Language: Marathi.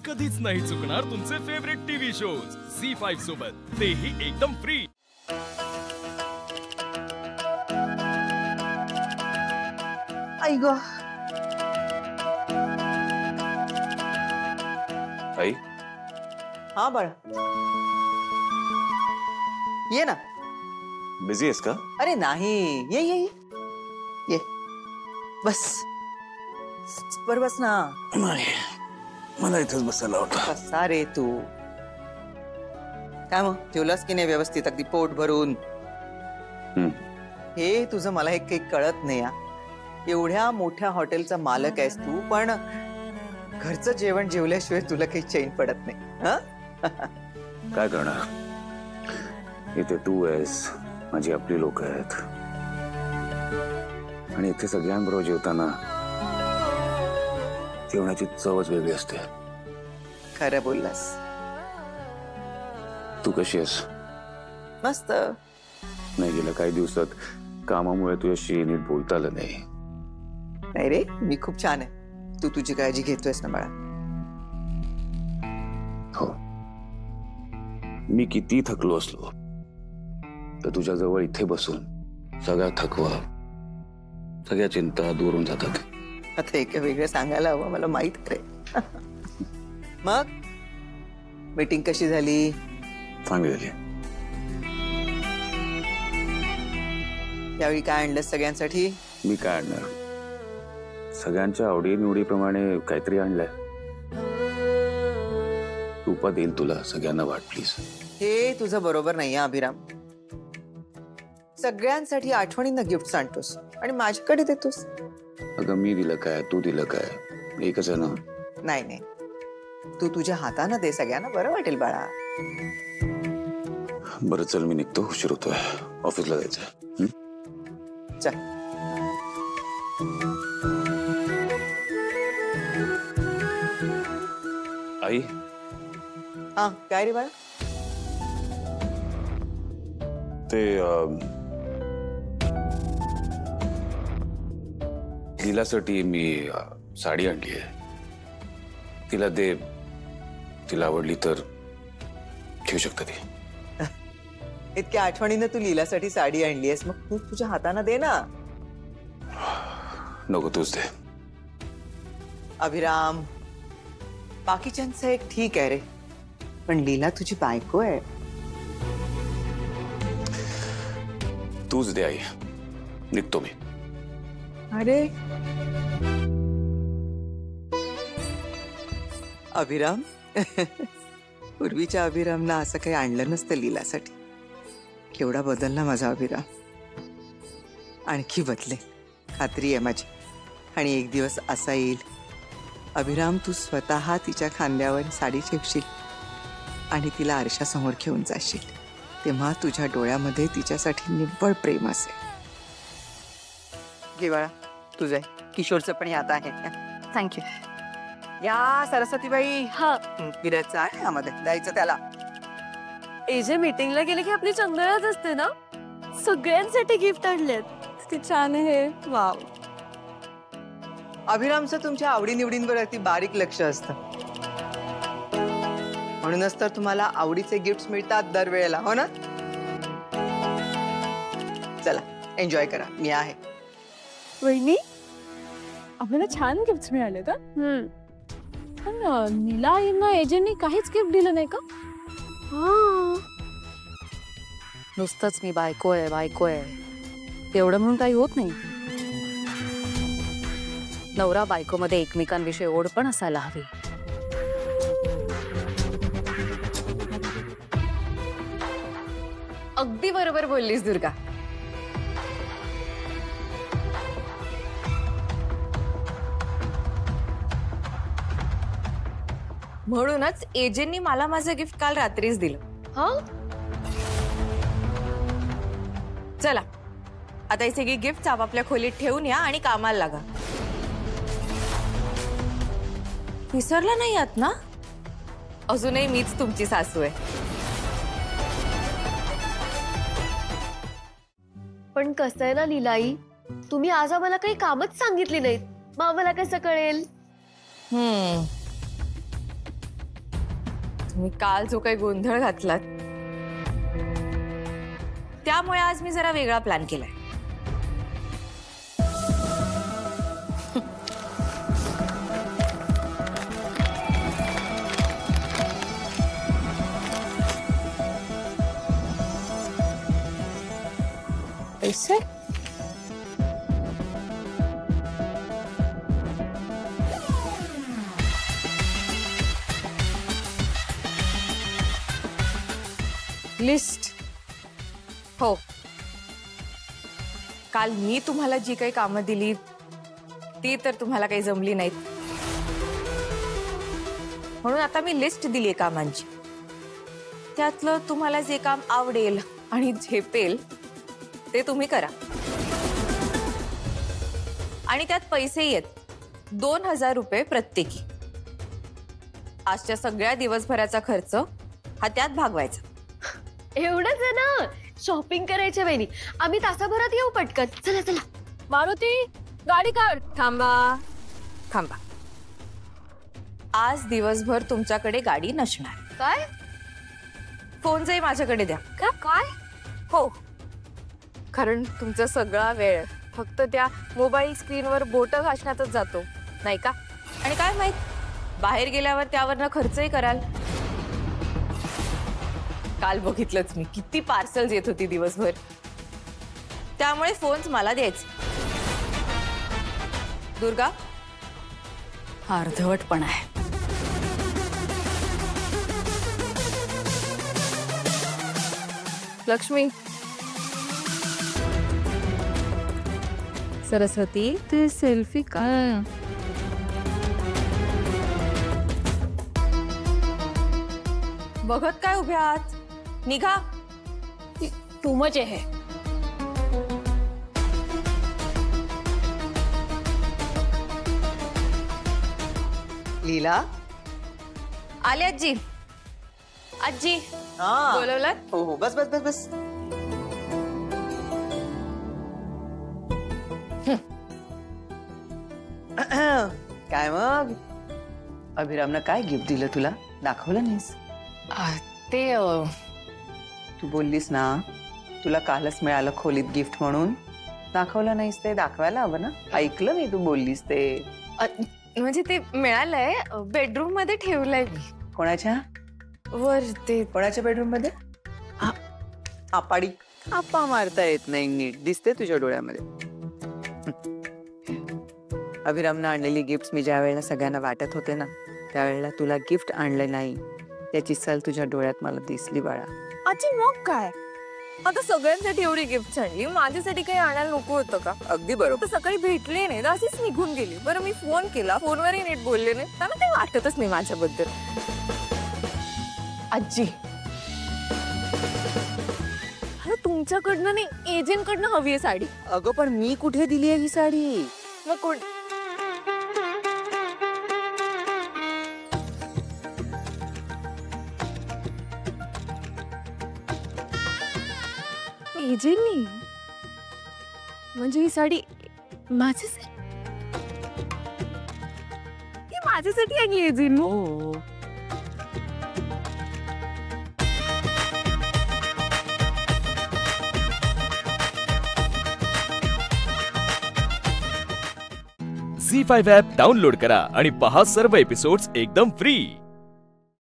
कधीच नाही चुकणार तुमचे फेवरेट टीव्ही शोज झी5 सोबत, तेही एकदम फ्री। आई ग आई। हाँ बाळा, ये ना। बिझी आहेस का? अरे नाही, ये ये ये ये, बस पर बस ना। नाही, मला इथेच बसायला होतं। कसा रे तू? काय मग जेवलास की नाही व्यवस्थित, अगदी पोट भरून? हे तुझं मला एक काही कळत नाही या। एवढ्या मोठ्या हॉटेलचा मालक आहेस तू, पण घरचं जेवण जेवल्याशिवाय तुला काही चैन पडत नाही। हा काय करणार, इथे तू आहेस, माझी आपली लोक आहेत, आणि इथे सगळ्यांबरोबर जेवताना जेवणाची चवच वेगळी असते। खरं बोललास। तू कशी आहेस? मस्त। नाही, गेल्या काही दिवसात कामामुळे तुझ्याशी नीट बोलता आलं नाही। नाही रे, मी खूप छान आहे। तू तुझी काळजी घेतोयस ना बाळा? हो, मी किती थकलो असलो तर तुझ्या जवळ इथे बसून सगळा थकवा, सगळ्या चिंता दूर होऊन जातात। आता एक वेगळं सांगायला हवं, मला माहित रे। मग मीटिंग कशी झाली? चांगली झाली। यावेळी काय आणलं सगळ्यांसाठी? मी काय आणणार, सगळ्यांच्या आवडी-निवडीप्रमाणे काहीतरी आणलंय। रूपा देईल तुला सगळ्यांना वाट, प्लीज। हे तुझं बरोबर नाही अभिराम। सगळ्यांसाठी आठवणीनं गिफ्ट आणतोस आणि माझ्याकडे देतोस। अगं मी दिलं काय, तू दिलं काय, एकच आहे ना? नाही नाही, तू तुझ्या हातानं दे सगळ्यांना, बरं वाटेल बाळा। बरं चल, मी निघतो, उशीर होतोय, ऑफिसला जायचंय। चल। आई। हाँ काय रे बाळा? ते लीलासाठी मी साडी आणली आहे, तिला दे, तिला आवडली तर घेऊ शकता ती। इतक्या आठवणीनं तू लीलासाठी साडी आणली आहेस, मग तू तुझ्या हातानं दे ना। नको, तूच दे। अभिराम, बाकीच्यांचं एक ठीक आहे रे, पण लीला तुझी बायको आहे। तूच दे आई, निघतो मी। अरे अभिराम, पूर्वीच्या अभिरामला असं काही आणलं नसतं लीलासाठी। केवढा बदलला माझा अभिराम, आणखी बदले, खात्री आहे माझी। आणि एक दिवस असा येईल अभिराम, तू स्वतः तिच्या खांद्यावर साडी ठेवशील आणि तिला आरशासमोर घेऊन जाशील, तेव्हा तुझ्या डोळ्यामध्ये तिच्यासाठी निव्वळ प्रेम असेल। घे बाळा, तुझं आहे, किशोरचं पण यात आहे। थँक्यू। या सरस्वतीबाई, हा, विराजचं आहे यामध्ये, द्यायचं त्याला। एजे मीटिंगला गेले की आपली चंगळच असते ना, सगळ्यांसाठी गिफ्ट आणलेत, किती छान आहे। वाव। अभिरामचं तुमच्या आवडीनिवडींवर अगदी बारीक लक्ष असतं, म्हणूनच तर तुम्हाला आवडीचे गिफ्ट्स मिळतात दरवेळेला, हो ना? चला एन्जॉय करा, मी आहे। वहिनी, आपल्याला छान गिफ्ट्स मिळाले का? पण नीला आईंना एजंटनी काहीच गिफ्ट दिलं नाही का? नुसतंच मी बायको आहे बायको आहे तेवढं म्हणून काही होत नाही। नवरा बायको मध्ये एकमेकांविषयी ओढ पण असायला हवी। अगदी बरोबर बोललीस दुर्गा। म्हणूनच एजेंनी मला माझं गिफ्ट काल रात्रीच दिलं। हाँ, चला आता ही सगळी गिफ्ट आपापल्या खोलीत ठेवून या आणि कामाला लागा। विसरला नाही आहात ना? अजूनही मीच तुमची सासू आहे। पण कसं आहे ना लीलाई, तुम्ही आज आम्हाला काही कामच सांगितली नाहीत, मग आम्हाला कसं कळेल? तुम्ही काल जो काही गोंधळ घातलात त्यामुळे आज मी जरा वेगळा प्लॅन केलाय. पैसे लिस्ट. हो, काल मी तुम्हाला जी काही कामं दिली ती तर तुम्हाला काही जमली नाहीत, म्हणून आता मी लिस्ट दिली कामांची. त्यातलं तुम्हाला जे काम आवडेल आणि झेपेल ते तुम्ही करा. आणि त्यात पैसेही आहेत 2000 रुपये प्रत्येकी. आजच्या सगळ्या दिवसभराचा खर्च हा त्यात भागवायचा. एवढंच आहे ना, शॉपिंग करायच्या वहिनी. आम्ही तासाभरात येऊ पटकन. चला चला. मारुती गाडी काढ. थांबा थांबा, आज दिवसभर तुमच्याकडे गाडी नसणार. काय? फोन जाई माझ्याकडे द्या. काय? हो, कारण तुमचा सगळा वेळ फक्त त्या मोबाईल स्क्रीनवर बोट घासण्यातच जातो नाही का? आणि काय माहित बाहेर गेल्यावर त्यावरनं खर्चही कराल. काल बघितलंच मी किती पार्सल्स येत होती दिवसभर, त्यामुळे फोन्स मला द्यायचे. दुर्गा, हा अर्धवटपणा आहे. लक्ष्मी, सरस्वती ते सेल्फी का? बघत काय उभ्या आहात? निघा. टू मच आहे. लीला. आले आजी. आजी हा. बोलवलं? हो हो, बस बस बस बस. काय मग अभिरामनं काय गिफ्ट दिलं तुला? दाखवलं नाहीस? ते तू बोललीस ना तुला कालच मिळालं खोलीत गिफ्ट म्हणून. दाखवलं नाहीस ते दाखवायला हवं ना. ऐकलं मी तू बोललीस ते. म्हणजे ते मिळालंय, बेडरूम मध्ये ठेवलंय मी. कोणाच्या? वर ते कोणाच्या बेडरूम मध्ये? आपाडी आप्पा मारता येत नाही नीट. दिसते तुझ्या डोळ्यामध्ये. अभिरामनं आणलेली गिफ्ट मी ज्या वेळेला सगळ्यांना वाटत होते ना त्यावेळेला तुला गिफ्ट आणलं नाही त्याची सल तुझ्या डोळ्यात मला दिसली बाळा. आजी मग काय, आता सगळ्यांसाठी एवढी गिफ्ट आणली, माझ्यासाठी काही आणायला नको होतं का? अगदी बरोबर. सकाळी भेटले नाही, अशीच निघून गेली. बरं मी फोन केला, फोनवरही नीट बोलले नाही, त्यांना ते वाटतच नाही माझ्याबद्दल. आजी तुमच्याकडनं नाही, एजंट कडनं हवी आहे साडी. अगं पण मी कुठे दिली आहे ही साडी? मग कोण? एजंटनी म्हणजे ही साडी माझ्यासाठी? ही माझ्यासाठी आहे एजंट. हो. झी5 ॲप डाउनलोड करा आणि पहा सर्व एपिसोड्स एकदम फ्री.